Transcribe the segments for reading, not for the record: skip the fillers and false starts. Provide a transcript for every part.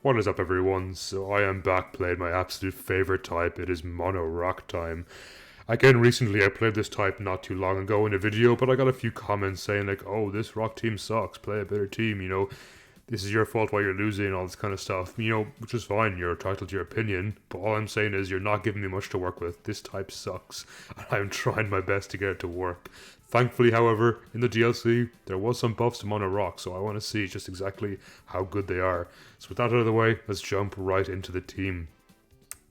What is up, everyone? So I am back playing my absolute favorite type. It is Mono Rock time. Again, recently I played this type not too long ago in a video, but I got a few comments saying like, "Oh, this rock team sucks. Play a better team." This is your fault why you're losing and all this kind of stuff. Which is fine. You're entitled to your opinion, but all I'm saying is you're not giving me much to work with. This type sucks, and I'm trying my best to get it to work. Thankfully, however, in the DLC, there was some buffs to Mono Rock, so I want to see just exactly how good they are. So with that out of the way, let's jump right into the team.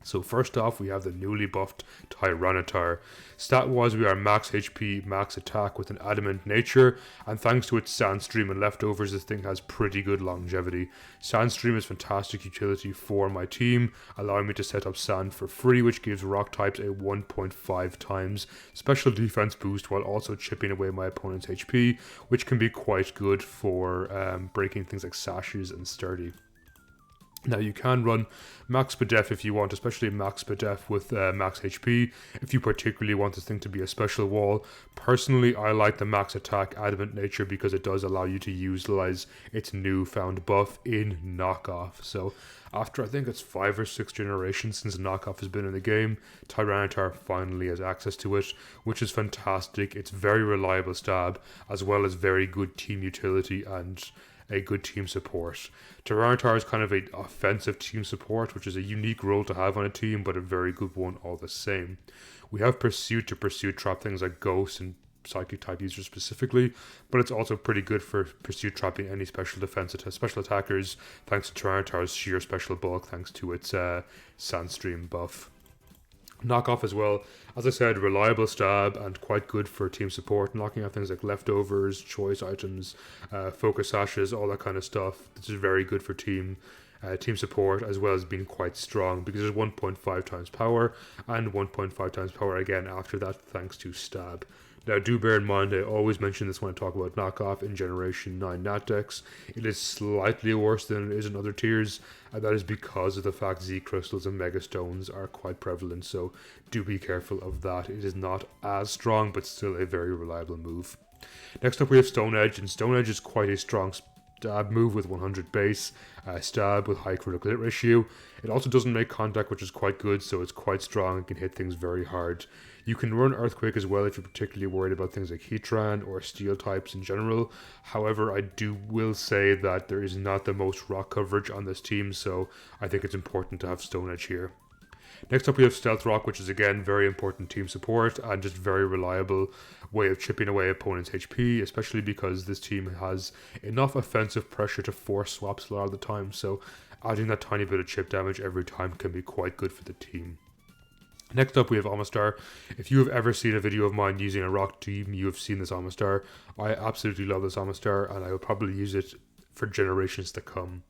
So first off, we have the newly buffed Tyranitar. Stat-wise, we are max HP, max attack with an adamant nature, and thanks to its Sandstream and leftovers, this thing has pretty good longevity. Sandstream is fantastic utility for my team, allowing me to set up Sand for free, which gives rock types a 1.5 times special defense boost while also chipping away my opponent's HP, which can be quite good for breaking things like sashes and sturdy. Now you can run Max Spadef if you want, especially Max Spadef with Max HP, if you particularly want this thing to be a special wall. Personally, I like the Max Attack Adamant Nature because it does allow you to utilize its newfound buff in Knockoff. So after I think it's 5 or 6 generations since Knockoff has been in the game, Tyranitar finally has access to it, which is fantastic. It's very reliable stab, as well as very good team utility and a good team support. Tyranitar is kind of an offensive team support, which is a unique role to have on a team, but a very good one all the same. We have Pursuit to Pursuit trap things like Ghost and Psychic type users specifically, but it's also pretty good for Pursuit trapping any special defense special attackers, thanks to Tyranitar's sheer special bulk, thanks to its Sandstream buff. Knockoff as well, as I said, reliable stab and quite good for team support, knocking out things like leftovers, choice items, focus sashes, all that kind of stuff. This is very good for team support, as well as being quite strong because there's 1.5 times power and 1.5 times power again after that thanks to stab. Now, do bear in mind, I always mention this when I talk about Knockoff in Generation 9 Nat decks. It is slightly worse than it is in other tiers, and that is because of the fact Z Crystals and Mega Stones are quite prevalent, so do be careful of that. It is not as strong, but still a very reliable move. Next up, we have Stone Edge, and Stone Edge is quite a strong stab move with 100 base, stab with high critical hit ratio. It also doesn't make contact, which is quite good, so it's quite strong and can hit things very hard. You can run Earthquake as well if you're particularly worried about things like Heatran or Steel types in general. However, I will say that there is not the most rock coverage on this team, so I think it's important to have Stone Edge here. Next up, we have Stealth Rock, which is again very important team support and just very reliable way of chipping away opponents' HP, especially because this team has enough offensive pressure to force swaps a lot of the time, so adding that tiny bit of chip damage every time can be quite good for the team. Next up, we have Amistar. If you have ever seen a video of mine using a rock team, you have seen this Amistar. I absolutely love this Amistar, and I will probably use it for generations to come.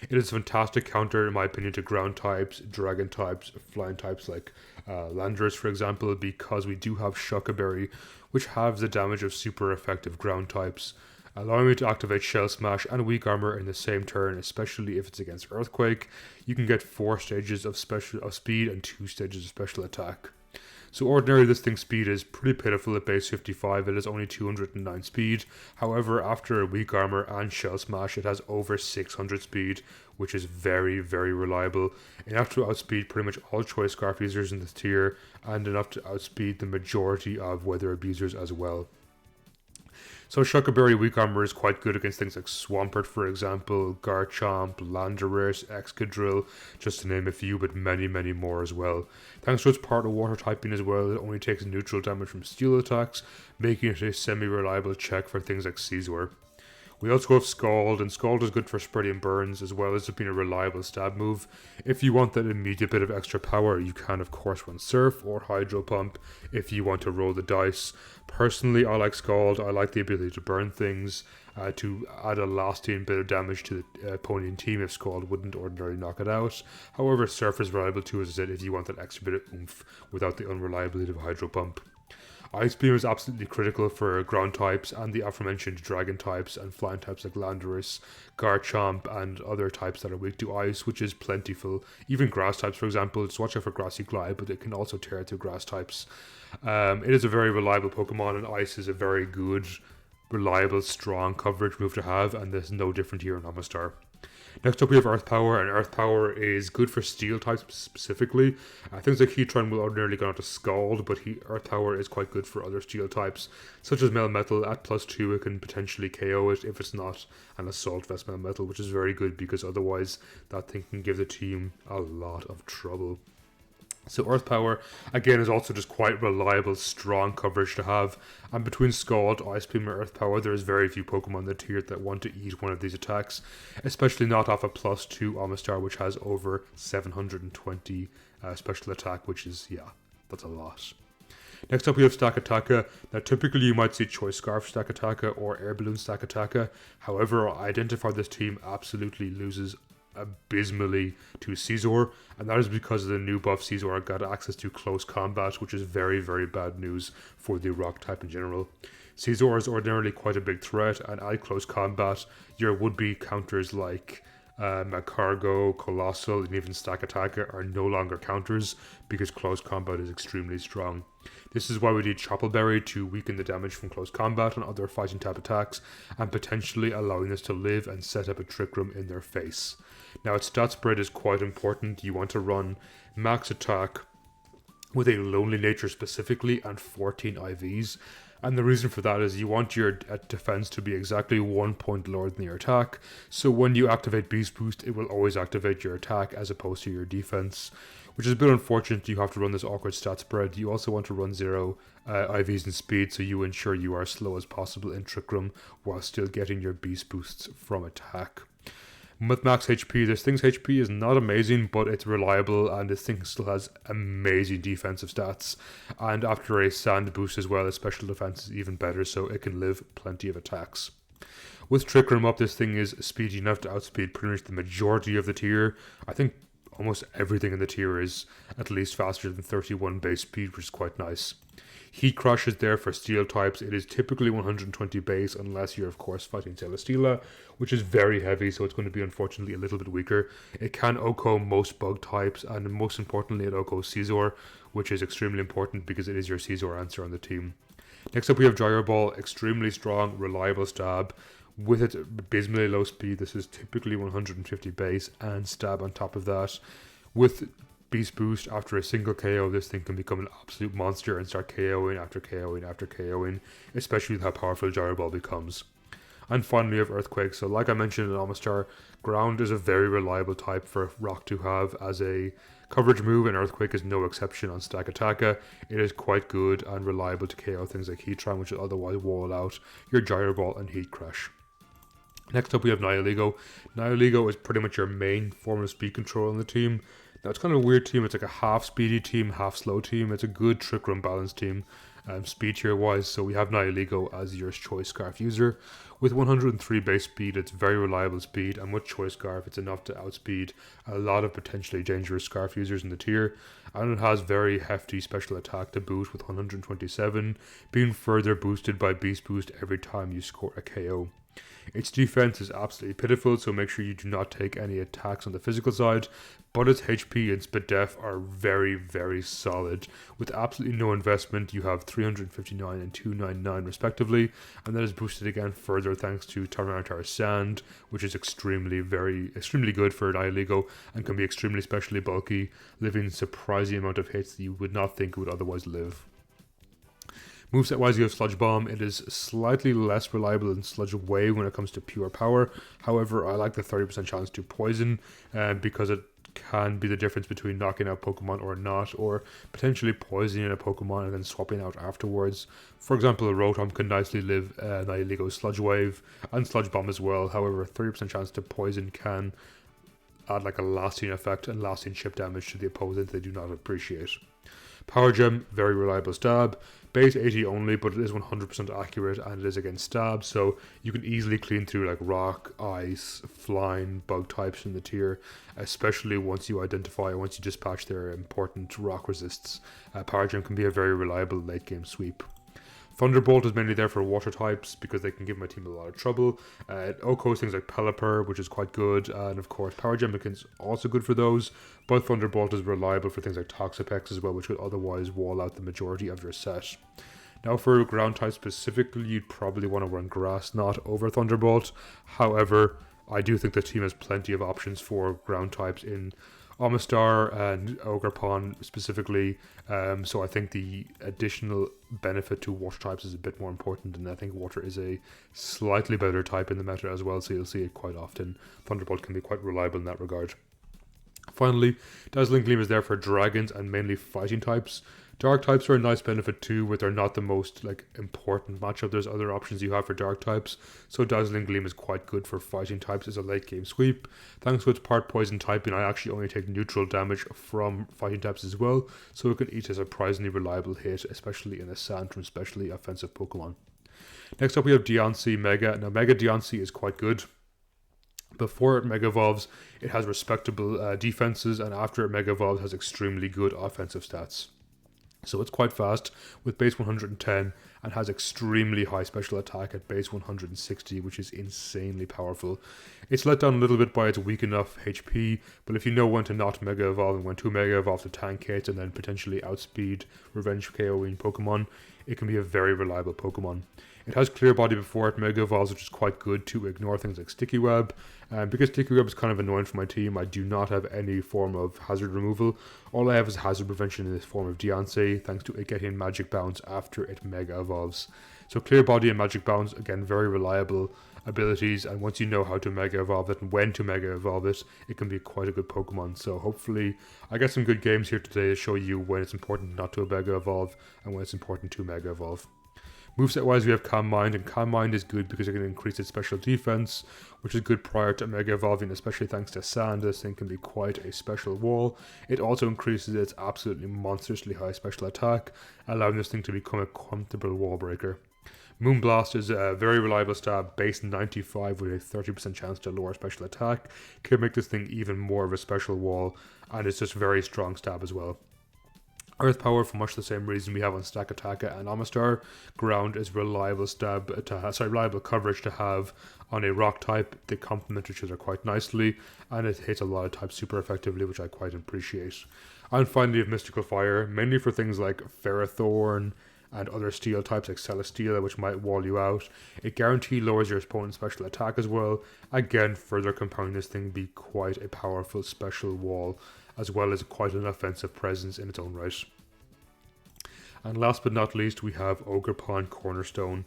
It is a fantastic counter, in my opinion, to ground types, dragon types, flying types like Landorus, for example, because we do have Shuckaberry, which halves the damage of super effective ground types, allowing me to activate Shell Smash and Weak Armor in the same turn, especially if it's against Earthquake. You can get 4 stages of speed and 2 stages of special attack. So ordinarily this thing's speed is pretty pitiful at base 55, it is only 209 speed. However, after a Weak Armor and Shell Smash, it has over 600 speed, which is very, very reliable. Enough to outspeed pretty much all Choice Scarf users in this tier, and enough to outspeed the majority of Weather Abusers as well. So Shuckaberry Weak Armor is quite good against things like Swampert, for example, Garchomp, Landorus, Excadrill, just to name a few, but many, many more as well. Thanks to its part of water typing as well, it only takes neutral damage from steel attacks, making it a semi-reliable check for things like Caesar. We also have Scald, and Scald is good for spreading burns as well as being a reliable stab move. If you want that immediate bit of extra power, you can of course run Surf or Hydro Pump if you want to roll the dice. Personally, I like Scald. I like the ability to burn things, to add a lasting bit of damage to the opponent team if Scald wouldn't ordinarily knock it out. However, Surf is reliable too, as I said, if you want that extra bit of oomph without the unreliability of Hydro Pump. Ice Beam is absolutely critical for ground types and the aforementioned dragon types and flying types like Landorus, Garchomp, and other types that are weak to ice, which is plentiful. Even grass types, for example, just watch out for Grassy Glide, but it can also tear through grass types. It is a very reliable Pokemon, and ice is a very good, reliable, strong coverage move to have, and there's no different here in Amistar. Next up we have Earth Power, and Earth Power is good for Steel types specifically. Things like Heatran will ordinarily go on to Scald, but Earth Power is quite good for other Steel types, such as Melmetal. At +2 it can potentially KO it if it's not an Assault Vest Melmetal, which is very good because otherwise that thing can give the team a lot of trouble. So Earth Power, again, is also just quite reliable, strong coverage to have. And between Scald, Ice Beam, and Earth Power, there is very few Pokemon in the tier that want to eat one of these attacks, especially not off a +2 Amistar, which has over 720 special attack, which is, yeah, that's a lot. Next up we have Stakataka. Now typically you might see Choice Scarf Stakataka or Air Balloon Stakataka. However, I identify this team absolutely loses abysmally to Scizor, and that is because of the new buff. Scizor got access to close combat, which is very, very bad news for the rock type in general. Scizor is ordinarily quite a big threat, and at close combat, your would-be counters like Magcargo, Colossal, and even Stakataka are no longer counters because close combat is extremely strong. This is why we need Choppleberry to weaken the damage from close combat and other fighting type attacks, and potentially allowing us to live and set up a Trick Room in their face. Now its stat spread is quite important. You want to run max attack with a Lonely Nature specifically and 14 IVs. And the reason for that is you want your defense to be exactly 1 point lower than your attack. So when you activate Beast Boost, it will always activate your attack as opposed to your defense, which is a bit unfortunate. You have to run this awkward stat spread. You also want to run 0 IVs and speed, so you ensure you are as slow as possible in Trick Room while still getting your Beast Boosts from attack. With max HP, this thing's HP is not amazing, but it's reliable, and this thing still has amazing defensive stats. And after a sand boost as well, its special defense is even better, so it can live plenty of attacks. With Trick Room up, this thing is speedy enough to outspeed pretty much the majority of the tier. I think almost everything in the tier is at least faster than 31 base speed, which is quite nice. Heat Crush is there for Steel types. It is typically 120 base unless you're of course fighting Celesteela, which is very heavy, so it's going to be unfortunately a little bit weaker. It can OHKO most bug types, and most importantly it OHKOs Scizor, which is extremely important because it is your Scizor answer on the team. Next up we have Gyro Ball, extremely strong, reliable stab. With its abysmally low speed, this is typically 150 base and stab on top of that. With Beast Boost, after a single KO, this thing can become an absolute monster and start KOing after KOing after KOing, especially with how powerful Gyro Ball becomes. And finally we have Earthquake. So like I mentioned in Amistar, Ground is a very reliable type for Rock to have as a coverage move, and Earthquake is no exception on Stakataka. It is quite good and reliable to KO things like Heatran, which will otherwise wall out your Gyro Ball and Heat Crush. Next up we have Nihilego. Nihilego is pretty much your main form of speed control on the team. Now it's kind of a weird team. It's like a half speedy team, half slow team. It's a good Trick Room balance team, speed tier wise. So we have Nihilego as your Choice Scarf user. With 103 base speed, it's very reliable speed, and with Choice Scarf, it's enough to outspeed a lot of potentially dangerous Scarf users in the tier. And it has very hefty special attack to boot with 127, being further boosted by Beast Boost every time you score a KO. Its defense is absolutely pitiful, so make sure you do not take any attacks on the physical side, but its HP and Spit-Def are very, very solid. With absolutely no investment, you have 359 and 299 respectively, and that is boosted again further thanks to Tyranitar Sand, which is extremely good for Nihilego and can be extremely specially bulky, living surprising amount of hits that you would not think it would otherwise live. Moveset wise, you have Sludge Bomb. It is slightly less reliable than Sludge Wave when it comes to pure power. However, I like the 30% chance to poison because it can be the difference between knocking out Pokemon or not, or potentially poisoning a Pokemon and then swapping out afterwards. For example, a Rotom can nicely live Nihilego's Sludge Wave and Sludge Bomb as well. However, a 30% chance to poison can add like a lasting effect and lasting chip damage to the opponent they do not appreciate. Power Gem, very reliable stab. Base 80 only, but it is 100% accurate and it is against stab, so you can easily clean through like rock, ice, flying, bug types in the tier, especially once you dispatch their important rock resists. Power Gem can be a very reliable late game sweep. Thunderbolt is mainly there for water types because they can give my team a lot of trouble. OHKO things like Pelipper, which is quite good, and of course Power Gem is also good for those, but Thunderbolt is reliable for things like Toxapex as well, which would otherwise wall out the majority of your set. Now for ground type specifically, you'd probably want to run Grass Knot over Thunderbolt. However, I do think the team has plenty of options for ground types in Omastar and Ogerpon specifically. So I think the additional benefit to water types is a bit more important, and I think water is a slightly better type in the meta as well, so you'll see it quite often. Thunderbolt can be quite reliable in that regard. Finally, Dazzling Gleam is there for dragons and mainly fighting types. Dark types are a nice benefit too, but they're not the most important matchup. There's other options you have for dark types, so Dazzling Gleam is quite good for fighting types as a late game sweep. Thanks to its part poison typing, I actually only take neutral damage from fighting types as well, so it can eat a surprisingly reliable hit, especially in a sand from especially offensive Pokemon. Next up we have Deontay Mega. Now Mega Deontay is quite good. Before it Mega Evolves, it has respectable defenses, and after it Mega Evolves, it has extremely good offensive stats. So it's quite fast with base 110 and has extremely high special attack at base 160, which is insanely powerful. It's let down a little bit by its weak enough HP, but if you know when to not Mega Evolve and when to Mega Evolve to tank it and then potentially outspeed Revenge KOing Pokemon, it can be a very reliable Pokemon. It has Clear Body before it Mega Evolves, which is quite good to ignore things like Sticky Web. Because Sticky Web is kind of annoying for my team, I do not have any form of hazard removal. All I have is hazard prevention in this form of Deontay, thanks to it getting Magic Bounce after it Mega Evolves. So Clear Body and Magic Bounce, again, very reliable abilities, and once you know how to Mega Evolve it and when to Mega Evolve it, it can be quite a good Pokemon. So hopefully I get some good games here today to show you when it's important not to Mega Evolve and when it's important to Mega Evolve. Moveset wise, we have Calm Mind, and Calm Mind is good because it can increase its special defense, which is good prior to Mega Evolving, especially thanks to Sand. This thing can be quite a special wall. It also increases its absolutely monstrously high special attack, allowing this thing to become a comfortable wall breaker. Moonblast is a very reliable stab, base 95 with a 30% chance to lower special attack. Can make this thing even more of a special wall, and it's just very strong stab as well. Earth Power, for much the same reason we have on Stack Attacka and Omastar. Ground is reliable reliable coverage to have on a rock type. They complement each other quite nicely, and it hits a lot of types super effectively, which I quite appreciate. And finally, we have Mystical Fire, mainly for things like Ferrothorn and other steel types like Celesteela, which might wall you out. It guaranteed lowers your opponent's special attack as well, again further compounding this thing be quite a powerful special wall, as well as quite an offensive presence in its own right. And last but not least, we have Ogerpon Cornerstone.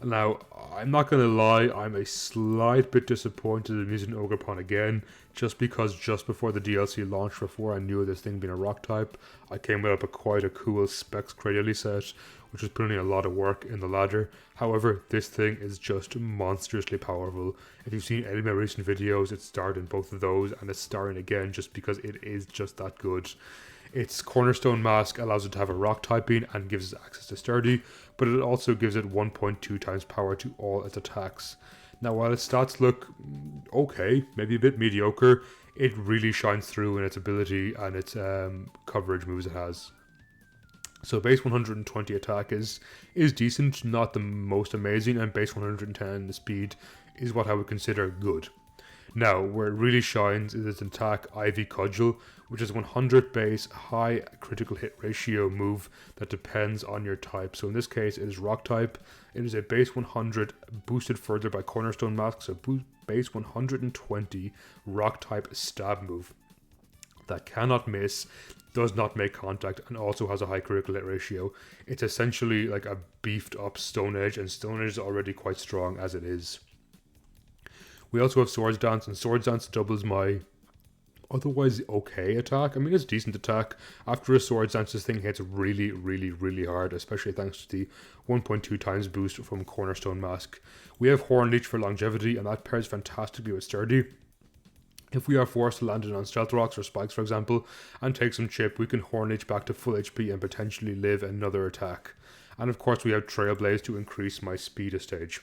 Now, I'm not going to lie, I'm a slight bit disappointed in using Ogerpon again, just because just before the DLC launched, before I knew of this thing being a rock type, I came up with quite a cool Specs Cranially set, which was putting in a lot of work in the ladder. However, this thing is just monstrously powerful. If you've seen any of my recent videos, it's starred in both of those, and it's starring again just because it is just that good. Its Cornerstone Mask allows it to have a rock typing and gives it access to Sturdy, but it also gives it 1.2 times power to all its attacks. Now, while its stats look okay, maybe a bit mediocre, it really shines through in its ability and its coverage moves it has. So base 120 attack is decent, not the most amazing, and base 110 speed is what I would consider good. Now, where it really shines is its attack Ivy Cudgel, which is 100 base, high critical hit ratio move that depends on your type. So in this case, it is rock type. It is a base 100 boosted further by Cornerstone Mask, so base 120 rock type stab move that cannot miss, does not make contact, and also has a high critical hit ratio. It's essentially like a beefed up Stone Edge, and Stone Edge is already quite strong as it is. We also have Swords Dance, and Swords Dance doubles my otherwise okay attack. I mean, it's decent attack. After a Swords Dance, this thing hits really, really, really hard, especially thanks to the 1.2 times boost from Cornerstone Mask. We have Horn Leech for longevity, and that pairs fantastically with Sturdy. If we are forced to land it on Stealth Rocks or Spikes, for example, and take some chip, we can Horn Leech back to full HP and potentially live another attack. And of course, we have Trailblaze to increase my speed a stage.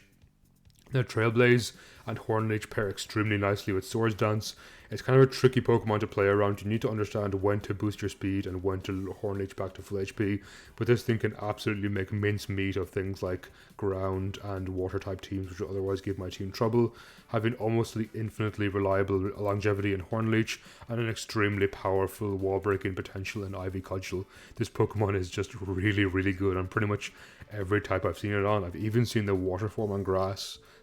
Now, Trailblaze and Horn Leech pair extremely nicely with Swords Dance. It's kind of a tricky Pokemon to play around. You need to understand when to boost your speed and when to Horn-Leech back to full HP. But this thing can absolutely make mincemeat of things like ground and water type teams, which would otherwise give my team trouble. Having almost infinitely reliable longevity in Horn-Leech and an extremely powerful wall breaking potential in Ivy Cudgel. This Pokemon is just really, really good on pretty much every type I've seen it on. I've even seen the water form on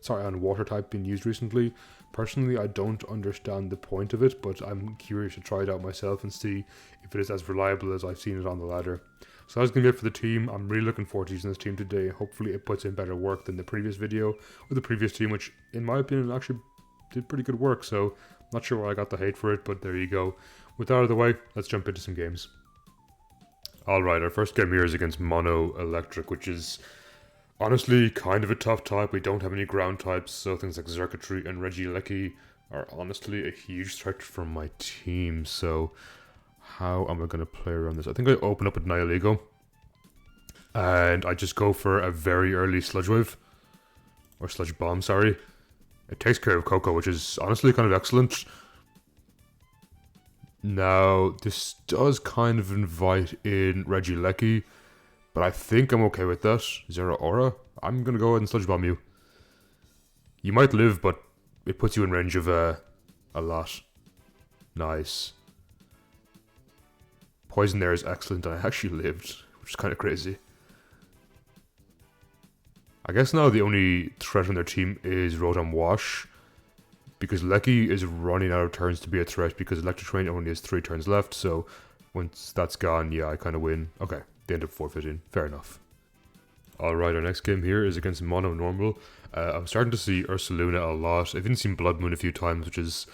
on water type being used recently. Personally, I don't understand the point of it, but I'm curious to try it out myself and see if it is as reliable as I've seen it on the ladder. So that's going to be it for the team. I'm really looking forward to using this team today. Hopefully it puts in better work than the previous video or the previous team, which in my opinion actually did pretty good work. So not sure why I got the hate for it, but there you go. With that out of the way, let's jump into some games. Alright, our first game here is against Mono Electric, which is honestly kind of a tough type. We don't have any ground types, so things like Xurkitree and Regieleki are honestly a huge threat for my team. So how am I going to play around this? I think I open up with Nihilego, and I just go for a very early Sludge Wave, or Sludge Bomb, sorry. It takes care of Coco, which is honestly kind of excellent. Now, this does kind of invite in Regieleki, but I think I'm okay with that. Zero Aura? I'm gonna go ahead and Sludge Bomb you. You might live, but it puts you in range of a lot. Nice. Poison there is excellent, and I actually lived, which is kind of crazy. I guess now the only threat on their team is Rotom Wash, because Lecky is running out of turns to be a threat because Electric Terrain only has 3 turns left, so once that's gone, yeah, I kind of win. Okay, they end up forfeiting. Fair enough. Alright, our next game here is against Mono Normal. I'm starting to see Ursaluna a lot. I've even seen Blood Moon a few times, which is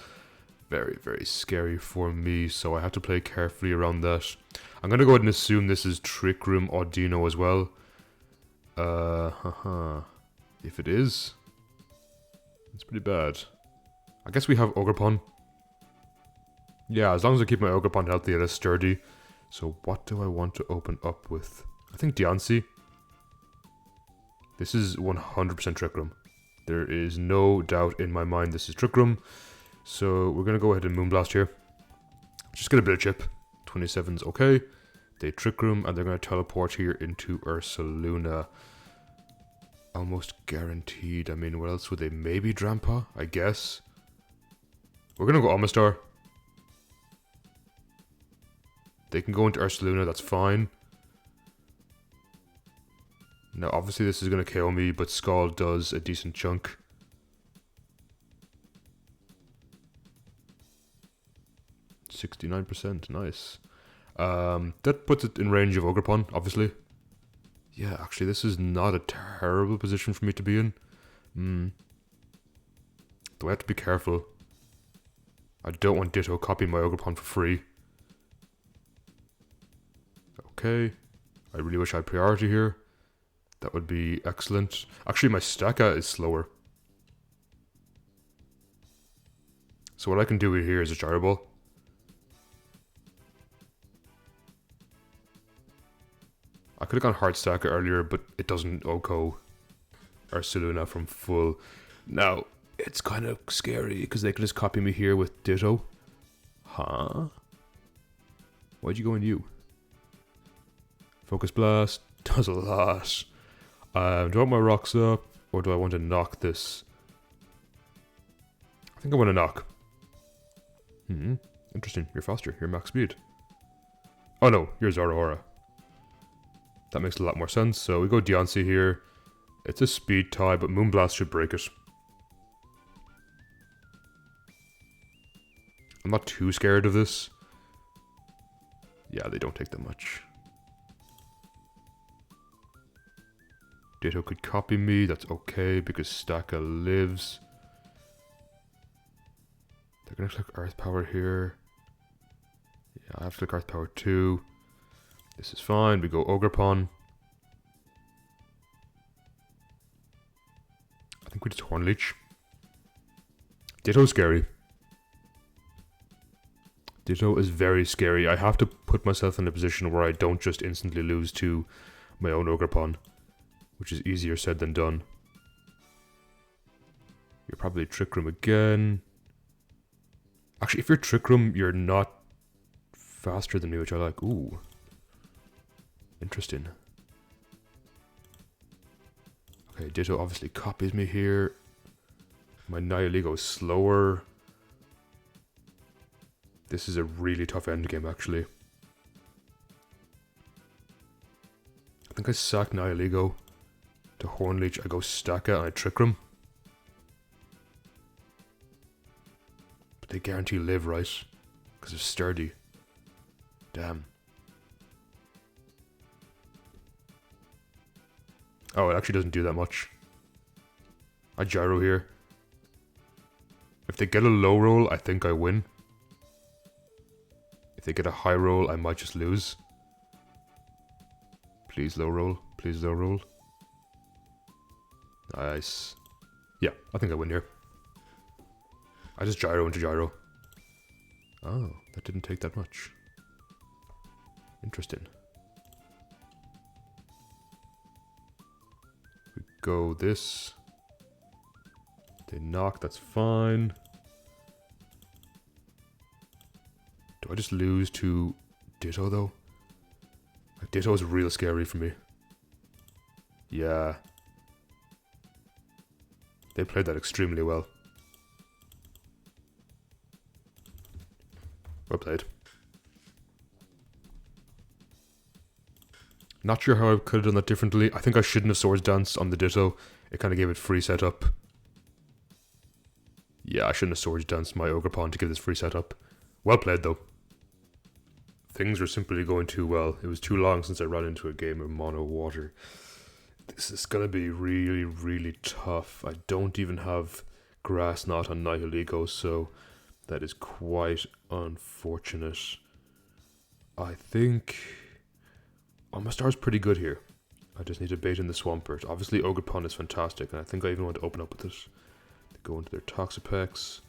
very, very scary for me, so I have to play carefully around that. I'm going to go ahead and assume this is Trick Room Audino as well. If it is, it's pretty bad. I guess we have Ogerpon. Yeah, as long as I keep my Ogerpon healthy, it is sturdy. So what do I want to open up with? I think Diancie. This is 100% Trick Room. There is no doubt in my mind this is Trick Room. So we're going to go ahead and Moonblast here. Just get a bit of chip. 27's okay. They Trick Room and they're going to teleport here into Ursaluna. Almost guaranteed. I mean, what else would they? Maybe Drampa, I guess. We're going to go Amistar. They can go into Ursaluna, that's fine. Now, obviously this is going to KO me, but Scald does a decent chunk. %, nice. That puts it in range of Ogerpon, obviously. Yeah, actually, this is not a terrible position for me to be in. Do I have to be careful? I don't want Ditto copying my Ogerpon for free. Okay. I really wish I had priority here. That would be excellent. Actually, my Staka is slower. So what I can do here is a Gyro Ball. I could have gone hard Staka earlier, but it doesn't OHKO Ursaluna from full. Now, it's kind of scary because they could just copy me here with Ditto. Huh? Why'd you go in you? Focus Blast does a lot. Do I want my rocks up or do I want to knock this? I think I want to knock. Interesting. You're faster. You're max speed. Oh no, you're Zoroark. That makes a lot more sense. So we go Diancie here. It's a speed tie, but Moonblast should break it. I'm not too scared of this. Yeah, they don't take that much. Ditto could copy me, that's okay because Staka lives. They're gonna click Earth Power here. Yeah, I have to click Earth Power too. This is fine, we go Ogerpon. I think we just Horn-Leech. Ditto's scary. Ditto is very scary. I have to put myself in a position where I don't just instantly lose to my own Ogerpon, which is easier said than done. You're probably Trick Room again. Actually, if you're Trick Room, you're not faster than me, which I like. Ooh. Interesting. Okay, Ditto obviously copies me here. My Nihilego is slower. This is a really tough endgame, actually. I think I sack Nihilego to Hornleech. I go Stacka and I Trick Room. But they guarantee live, right? Because they're sturdy. Damn. Oh, it actually doesn't do that much. I gyro here. If they get a low roll, I think I win. If they get a high roll, I might just lose. Please low roll. Please low roll. Nice. Yeah, I think I win here. I just gyro into gyro. Oh, that didn't take that much. Interesting. We go this. They knock, that's fine. Do I just lose to Ditto though? Like, Ditto is real scary for me. Yeah. They played that extremely well. Well played. Not sure how I could have done that differently. I think I shouldn't have Swords Dance on the Ditto. It kind of gave it free setup. Yeah, I shouldn't have Swords Danced my Ogerpon to give this free setup. Well played though. Things were simply going too well. It was too long since I ran into a game of mono water. This is gonna be really, really tough. I don't even have Grass Knot on Nihilego, so that is quite unfortunate. I think Omastar's pretty good here. I just need to bait in the Swampert. Obviously, Ogerpon is fantastic, and I think I even want to open up with it. They go into their Toxapex.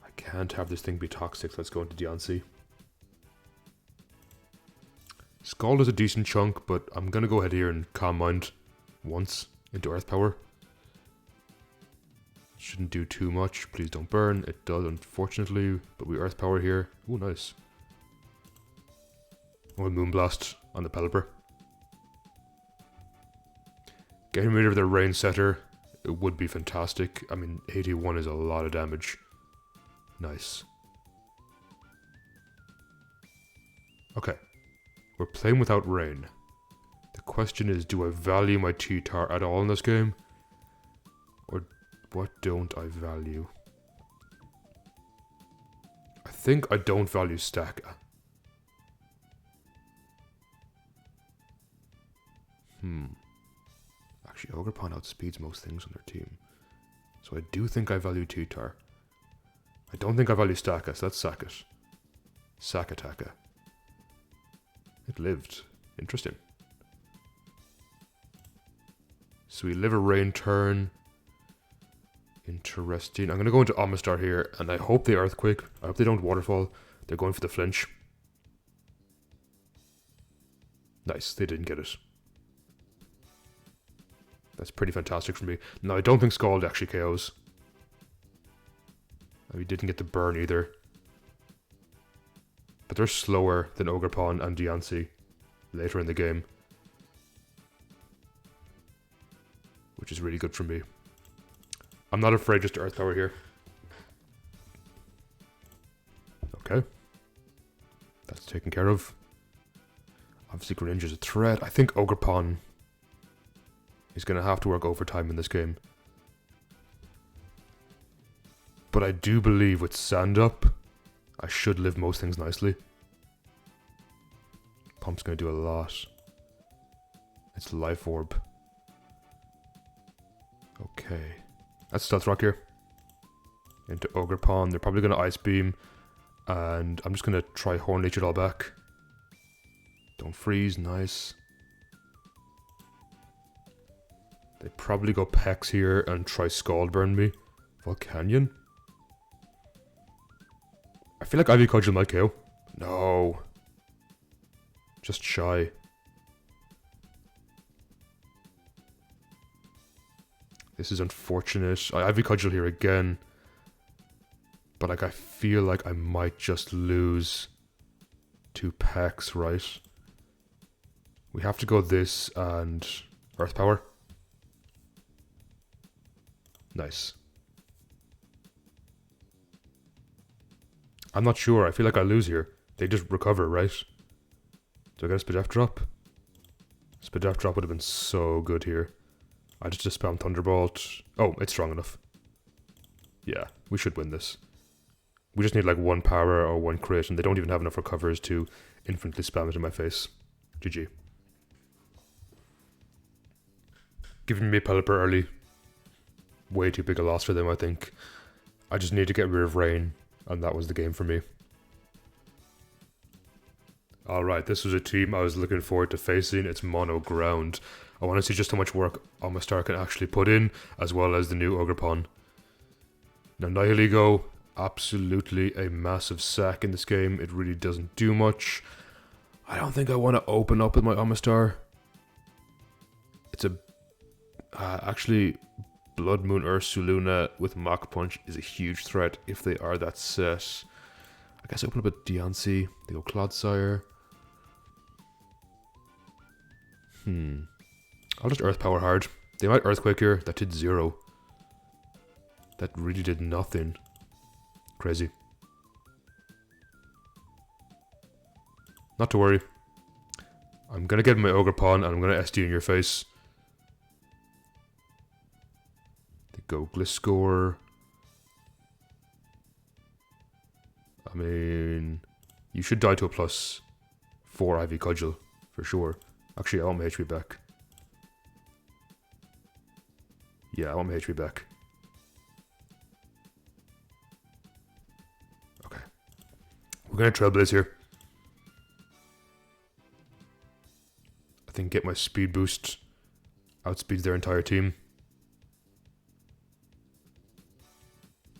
I can't have this thing be toxic. Let's go into Diancie. Scald is a decent chunk, but I'm gonna go ahead here and Calm Mind once into Earth Power. Shouldn't do too much. Please don't burn. It does, unfortunately, but we Earth Power here. Ooh, nice. Or Moonblast on the Pelipper. Getting rid of their Rain Setter, it would be fantastic. I mean, 81 is a lot of damage. Nice. Okay. We're playing without Rain. The question is, do I value my T-Tar at all in this game? Or what don't I value? I think I don't value Stacka. Actually, Ogerpon outspeeds most things on their team. So I do think I value T-Tar. I don't think I value Stacka, so let's sack it. Sakataka. It lived. Interesting. So we live a Rain turn. Interesting. I'm going to go into Omastar here, and I hope they Earthquake. I hope they don't Waterfall. They're going for the flinch. Nice, they didn't get it. That's pretty fantastic for me. Now, I don't think Scald actually KOs. We didn't get the burn either. But they're slower than Ogerpon and Diancie later in the game. Which is really good for me. I'm not afraid just to Earth Power here. Okay. That's taken care of. Obviously Greninja's a threat. I think Ogerpon is going to have to work overtime in this game. But I do believe with Sand Up, I should live most things nicely. Pump's going to do a lot. It's Life Orb. Okay. That's Stealth Rock here. Into Ogerpon. They're probably going to Ice Beam. And I'm just going to try Hornleech it all back. Don't freeze. Nice. They probably go Pex here and try Scald Burn me. Volcanion? I feel like Ivy Cudgel might KO. No. Just shy. This is unfortunate. I Ivy Cudgel here again. But but like I feel like I might just lose to Pex, right? We have to go this and Earth Power. Nice. I'm not sure. I feel like I lose here. They just recover, right? Do I get a Spadef drop? Spadef drop would have been so good here. I just spam Thunderbolt. Oh, it's strong enough. Yeah, we should win this. We just need like one power or one crit, and they don't even have enough recovers to infinitely spam it in my face. GG. Giving me Pelipper early. Way too big a loss for them, I think. I just need to get rid of Rain, and that was the game for me. Alright, this was a team I was looking forward to facing. It's Mono Ground. I want to see just how much work Amistar can actually put in, as well as the new Ogerpon. Now, Nihiligo, absolutely a massive sack in this game. It really doesn't do much. I don't think I want to open up with my Amistar. It's a... actually, Blood Moon Ursuluna with Mach Punch is a huge threat if they are that set. I guess I open up with Diancie. They go Clodsire. I'll just Earth Power hard. They might Earthquake here. That did 0. That really did nothing. Crazy. Not to worry. I'm gonna get my Ogerpon and I'm gonna SD in your face. They go Gliscor. I mean, you should die to a +4 IV Cudgel, for sure. Actually, I want my HP back. Yeah, I want my HP back. Okay. We're gonna Trailblaze here. I think get my speed boost. Outspeeds their entire team.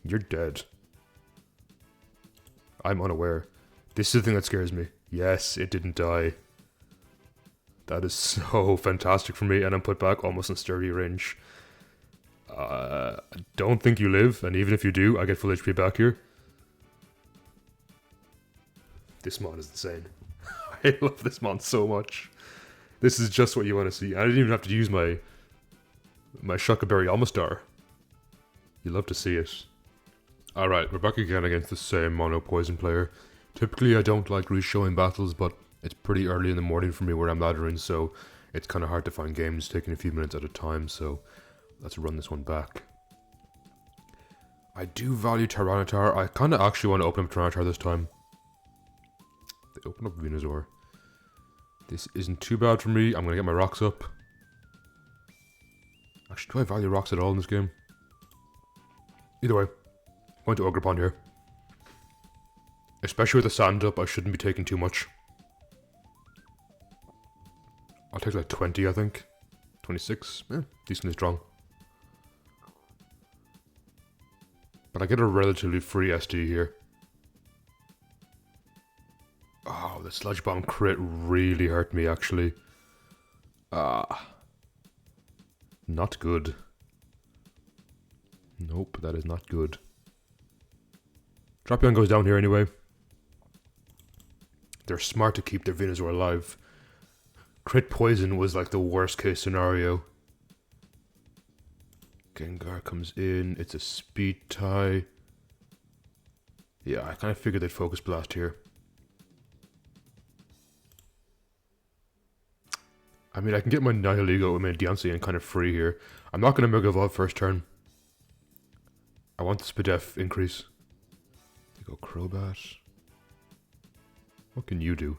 You're dead. I'm unaware. This is the thing that scares me. Yes, it didn't die. That is so fantastic for me, and I'm put back almost in sturdy range. I don't think you live, and even if you do, I get full HP back here. This mod is insane. I love this mod so much. This is just what you want to see. I didn't even have to use my Shuckaberry Amistar. You love to see it. Alright, we're back again against the same mono poison player. Typically I don't like re-showing battles, but it's pretty early in the morning for me where I'm laddering, so it's kind of hard to find games taking a few minutes at a time, so let's run this one back. I do value Tyranitar. I kind of actually want to open up Tyranitar this time. They open up Venusaur. This isn't too bad for me. I'm going to get my rocks up. Actually, do I value rocks at all in this game? Either way, I'm going to Ogerpon here. Especially with the sand up, I shouldn't be taking too much. I'll take like 20, I think. 26. Yeah, decently strong. But I get a relatively free SD here. Oh, the Sludge Bomb crit really hurt me, actually. Not good. Nope, that is not good. Drapion goes down here anyway. They're smart to keep their Venusaur alive. Crit poison was like the worst case scenario. Gengar comes in. It's a speed tie. Yeah, I kind of figured they'd Focus Blast here. I mean, I can get my Nihiligo and my Diancie in kind of free here. I'm not going to Mega Evolve first turn. I want the Spadef increase. They go Crobat. What can you do?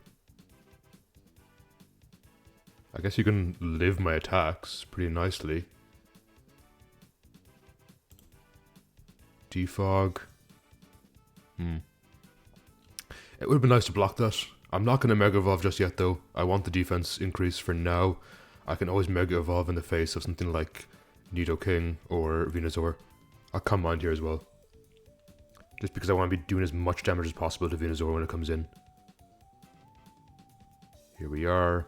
I guess you can live my attacks pretty nicely. Defog. It would have been nice to block that. I'm not going to Mega Evolve just yet though. I want the defense increase for now. I can always Mega Evolve in the face of something like Nidoking or Venusaur. I'll come Mind here as well. Just because I want to be doing as much damage as possible to Venusaur when it comes in. Here we are.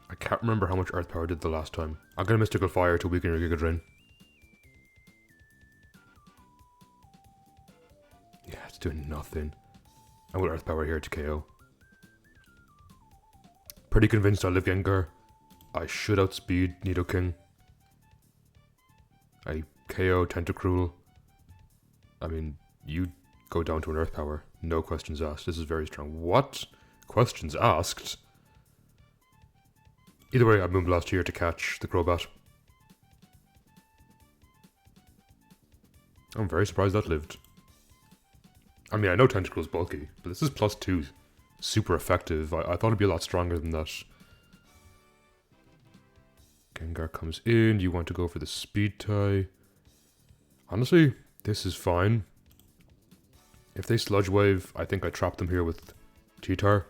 I can't remember how much Earth Power did the last time. I'm going to Mystical Fire to weaken your Giga Drain. doing nothing. I'm with Earth Power here to KO. Pretty convinced I live Gengar. I should outspeed Nidoking. I KO Tentacruel. I mean, you go down to an Earth Power. No questions asked. This is very strong. What? Questions asked? Either way, I Moonblast here to catch the Crobat. I'm very surprised that lived. I mean, I know Tentacruel's bulky, but this is +2. Super effective. I thought it'd be a lot stronger than that. Gengar comes in. You want to go for the Speed tie. Honestly, this is fine. If they Sludge Wave, I think I trap them here with T-Tar.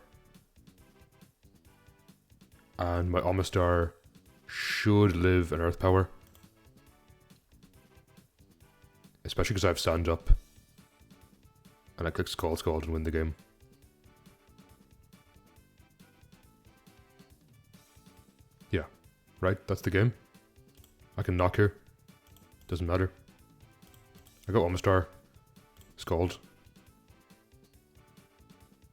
And my Omastar should live an Earth Power. Especially because I have Stand Up. And I click Scald and win the game. Yeah, right? That's the game. I can knock here. Doesn't matter. I got Omastar. Scald.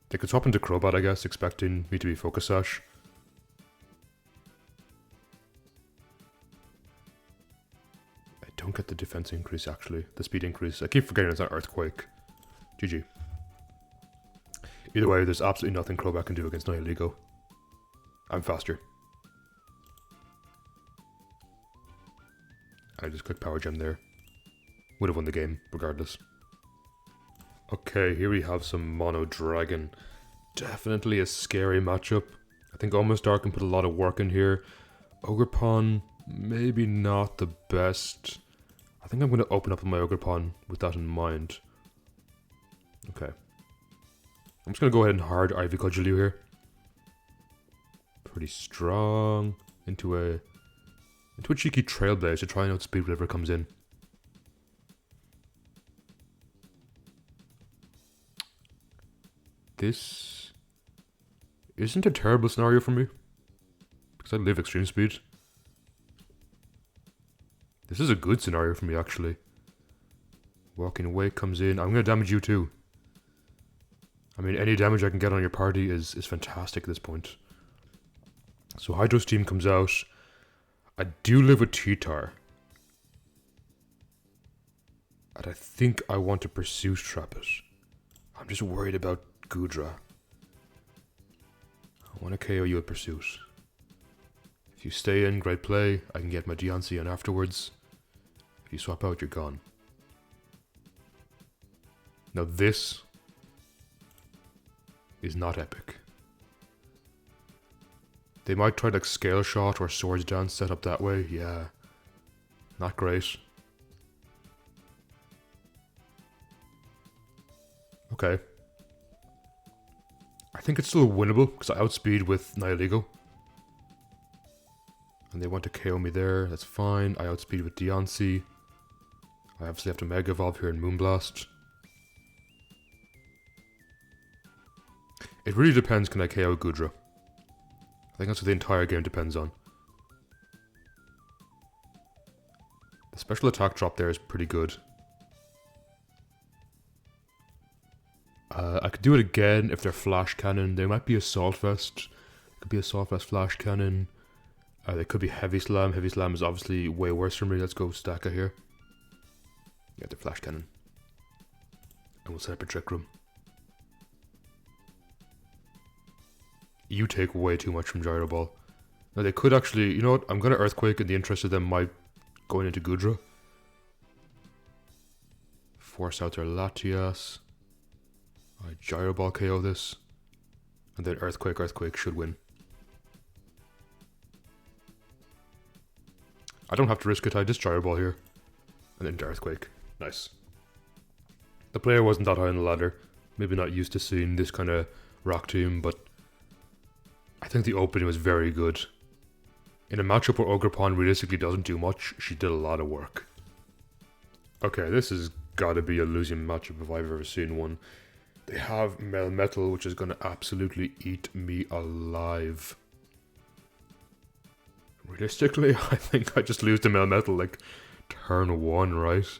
They could swap into Crobat, I guess, expecting me to be Focus Sash. I don't get the defense increase, actually. The speed increase. I keep forgetting it's not Earthquake. GG. Either way, there's absolutely nothing Crobat can do against Nihilego. I'm faster. I just click Power Gem there. Would have won the game, regardless. Okay, here we have some Mono Dragon. Definitely a scary matchup. I think Omastar can put a lot of work in here. Ogerpon, maybe not the best. I think I'm going to open up my Ogerpon with that in mind. Okay. I'm just going to go ahead and hard Ivy Cudgel here. Pretty strong. Into a cheeky Trailblaze to try and outspeed whatever comes in. This isn't a terrible scenario for me. Because I live Extreme Speed. This is a good scenario for me, actually. Walking Away comes in. I'm going to damage you too. I mean, any damage I can get on your party is fantastic at this point. So Hydro Steam comes out. I do live with T-Tar. And I think I want to Pursuit Trap it. I'm just worried about Goodra. I want to KO you with Pursuit. If you stay in, great play. I can get my Deontay in afterwards. If you swap out, you're gone. Now this is not epic. They might try like Scale Shot or Swords Dance set up that way. Yeah. Not great. Okay. I think it's still winnable because I outspeed with Nihilego. And they want to KO me there. That's fine. I outspeed with Deontay. I obviously have to Mega Evolve here in Moonblast. It really depends, can I KO Goodra? I think that's what the entire game depends on. The special attack drop there is pretty good. I could do it again if they're Flash Cannon. There might be Assault Vest. It could be Assault Vest, Flash Cannon. There could be Heavy Slam. Heavy Slam is obviously way worse for me. Let's go Stacka here. Yeah, they're Flash Cannon. And we'll set up a Trick Room. You take way too much from Gyro Ball. Now they could actually, you know what, I'm going to Earthquake in the interest of them might going into Goodra. Force out their Latias. I Gyro Ball KO this. And then Earthquake should win. I don't have to risk it, I just Gyro Ball here. And then Earthquake. Nice. The player wasn't that high on the ladder. Maybe not used to seeing this kind of rock team, but I think the opening was very good. In a matchup where Ogerpon realistically doesn't do much, she did a lot of work. Okay, this has got to be a losing matchup if I've ever seen one. They have Melmetal, which is going to absolutely eat me alive. Realistically, I think I just lose to Melmetal like turn 1, right?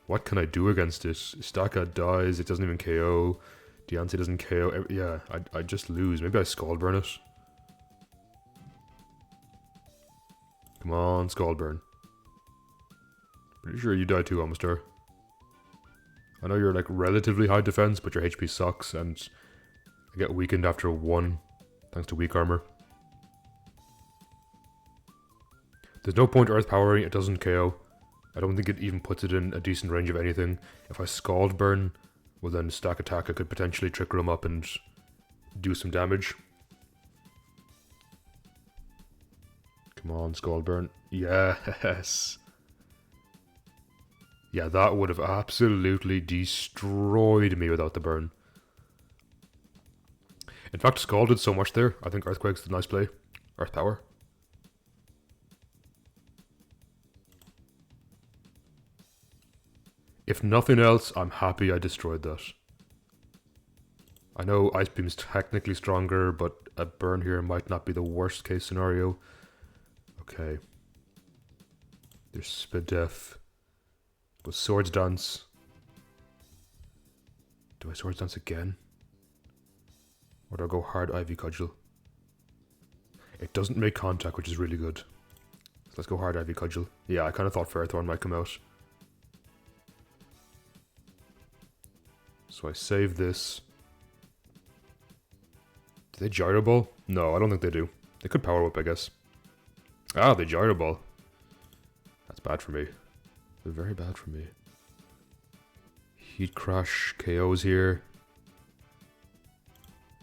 What can I do against it? Staka dies, it doesn't even KO. Deontay doesn't KO. Yeah, I just lose. Maybe I Scald Burn it. Come on, Scald Burn. Pretty sure you die too, Amistar. I know you're like relatively high defense, but your HP sucks, and I get weakened after 1, thanks to weak armor. There's no point Earth Powering, it doesn't KO. I don't think it even puts it in a decent range of anything. If I Scald Burn, well then Stack Attack, I could potentially trigger him up and do some damage. Come on, Scald Burn. Yes! Yeah, that would have absolutely destroyed me without the burn. In fact, Scald did so much there. I think Earthquake's a nice play. Earth Power. If nothing else, I'm happy I destroyed that. I know Ice Beam's technically stronger, but a burn here might not be the worst case scenario. Okay. There's Spadef. But Swords Dance. Do I Swords Dance again? Or do I go hard Ivy Cudgel? It doesn't make contact, which is really good. So let's go hard Ivy Cudgel. Yeah, I kind of thought Fairthorn might come out. So I save this. Do they Gyro Ball? No, I don't think they do. They could Power Whip, I guess. Ah, they Gyro Ball. That's bad for me. Very bad for me. Heat Crash KOs here.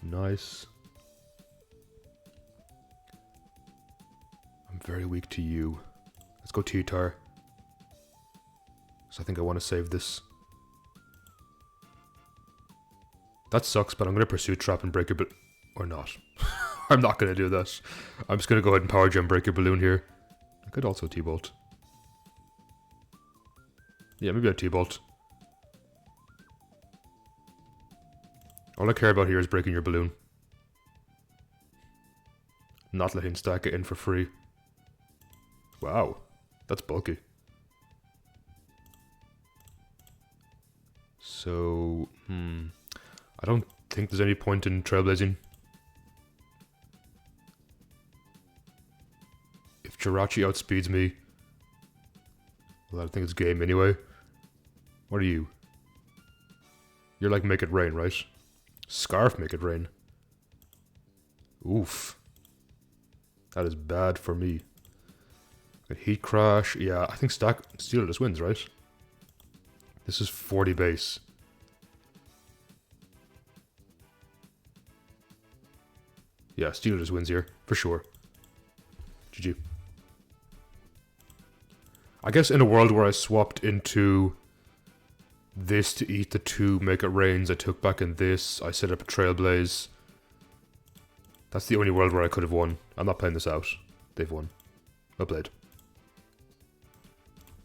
Nice. I'm very weak to you. Let's go T-Tar. So I think I want to save this. That sucks, but I'm going to Pursuit Trap and break your balloon. Or not. I'm not going to do that. I'm just going to go ahead and Power Gem, break your balloon here. I could also T-Bolt. Yeah, maybe a T-Bolt. All I care about here is breaking your balloon. Not letting Stack it in for free. Wow, that's bulky. So, I don't think there's any point in Trailblazing. If Jirachi outspeeds me, well, I think it's game anyway. What are you? You're like Make It Rain, right? Scarf Make It Rain. Oof. That is bad for me. Heat Crash. Yeah, I think Steeler just wins, right? This is 40 base. Yeah, Steeler just wins here, for sure. GG. I guess in a world where I swapped into this to eat the 2 Make It Rains I took back in this, I set up a Trailblaze. That's the only world where I could have won. I'm not playing this out. They've won. Well played.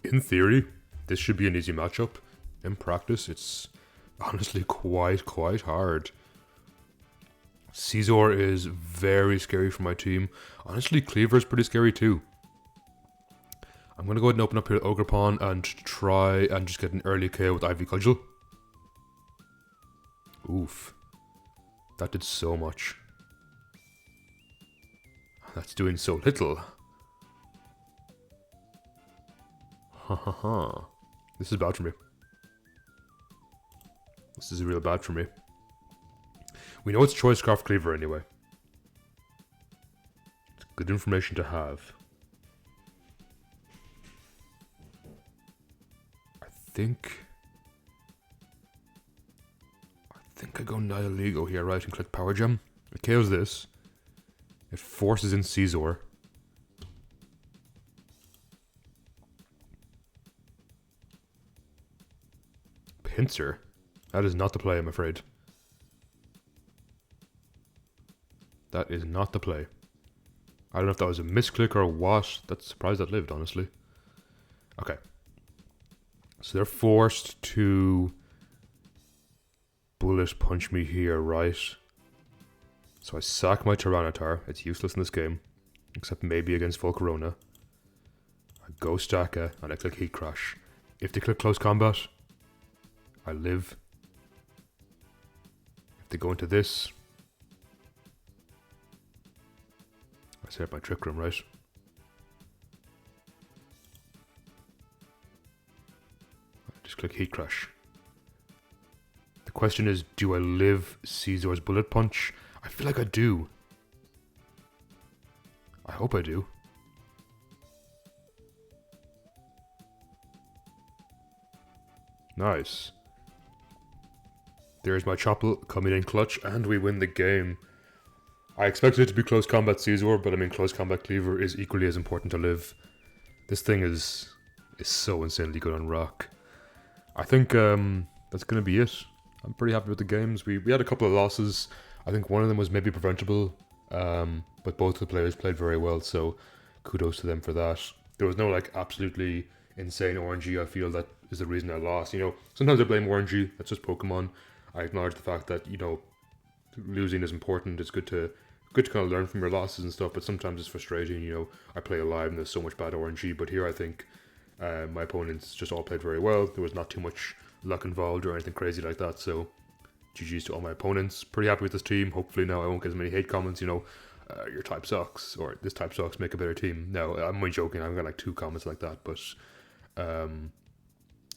In theory, this should be an easy matchup. In practice, it's honestly quite hard. Caesar is very scary for my team. Honestly, Cleaver's pretty scary too. I'm going to go ahead and open up here Ogerpon and try and just get an early KO with Ivy Cudgel. Oof. That did so much. That's doing so little. Ha ha ha. This is bad for me. This is real bad for me. We know it's Choice Scarf Cleaver anyway. It's good information to have. I think I go Nihilego here, right, and click Power Gem. It KOs this. It forces in Caesar. Pinsir? That is not the play, I'm afraid. That is not the play. I don't know if that was a misclick or what. That's surprised that lived, honestly. Okay. So they're forced to Bullet Punch me here, right? So I sack my Tyranitar. It's useless in this game. Except maybe against Volcarona. I go Stacka and I click Heat Crash. If they click close combat, I live. If they go into this, I set my trick room, right? Just click heat crash. The question is, do I live Caesar's bullet punch? I feel like I do. I hope I do. Nice. There's my Chopple coming in clutch, and we win the game. I expected it to be close combat Caesar, but I mean close combat Cleaver is equally as important to live. This thing is so insanely good on rock. I think that's gonna be it. I'm pretty happy with the games. We had a couple of losses. I think one of them was maybe preventable, but both the players played very well, so kudos to them for that. There was no like absolutely insane RNG. I feel that is the reason I lost. You know, sometimes I blame RNG. That's just Pokemon. I acknowledge the fact that, you know, losing is important. It's good to kind of learn from your losses and stuff, but sometimes it's frustrating. You know, I play alive and there's so much bad RNG, but here I think my opponents just all played very well. There was not too much luck involved or anything crazy like that, so GG's to all my opponents. Pretty happy with this team. Hopefully now I won't get as many hate comments, you know, your type sucks, or this type sucks, make a better team. No, I'm only joking. I've got like 2 comments like that, but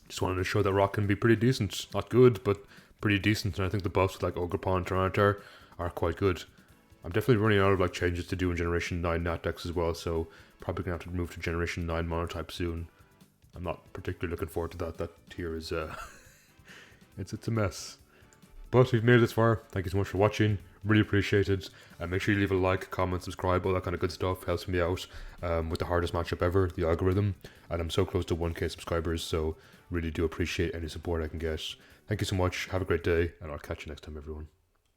just wanted to show that rock can be pretty decent. Not good, but pretty decent, and I think the buffs like Ogrepon and Tyranitar are quite good. I'm definitely running out of like changes to do in Generation 9 Nat decks as well, so probably gonna have to move to Generation 9 Monotype soon. I'm not particularly looking forward to that. That tier is it's a mess. But if you've made it this far, thank you so much for watching. Really appreciate it. Make sure you leave a like, comment, subscribe, all that kind of good stuff. Helps me out with the hardest matchup ever, the algorithm. And I'm so close to 1k subscribers, so really do appreciate any support I can get. Thank you so much. Have a great day, and I'll catch you next time, everyone.